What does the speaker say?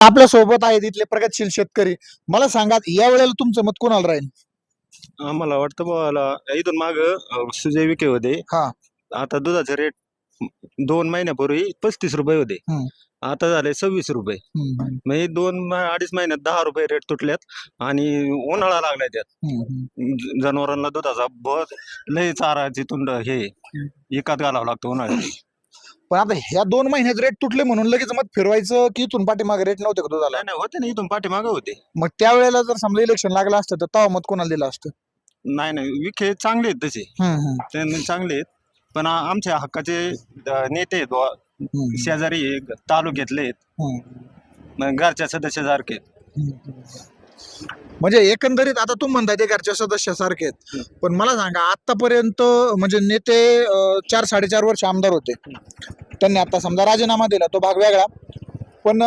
आपल्या सोबत आहेत इथले प्रगतशील शेतकरी. मला सांगा या वेळेला तुमचं मत कोणाला राहील? आम्हाला वाटतं मला इथून माग सुजय विखे होते. हा. आता दुधाचे रेट 2 महिन्यापूर्वी 35 रुपये होते. हम्म. आता झाले 26 रुपये. हम्म. म्हणजे 2-2.5 महिन्यात 10 रुपये रेट तुटल्यात आणि उन्हाळा लागलाय त्यात. हम्म. जनावरांना दुधाचा बहुत लय चाराची तुंड हे एकात घालावं लागतं उन्हाळ्यात. पण आता ह्या 2 महिन्यात रेट तुटले म्हणून लगेच मत फिरवायचं की इथून पाठीमागे रेट नव्हते का दुधाला? नाही नाही होते ना, इथून पाठीमागे होते. मग त्यावेळेला जर समजा इलेक्शन लागलं असतं तर तेव्हा मत कोणाला दिलं असतं? नाही नाही विखे चांगले आहेत तसे, त्यांनी चांगले आहेत. पण आमच्या हक्काचे नेते आहेत बुवा. शेजारी आहे, तालुक्यातले आहेत, मग घरच्या सदस्यासारखे आहेत. म्हणजे एकंदरीत आता तुम्ही म्हणताय ते घरच्या सदस्यासारखे आहेत, पण मला सांगा आतापर्यंत म्हणजे नेते 4-4.5 वर्ष आमदार होते, त्यांनी आता समजा राजीनामा दिला तो भाग वेगळा, पण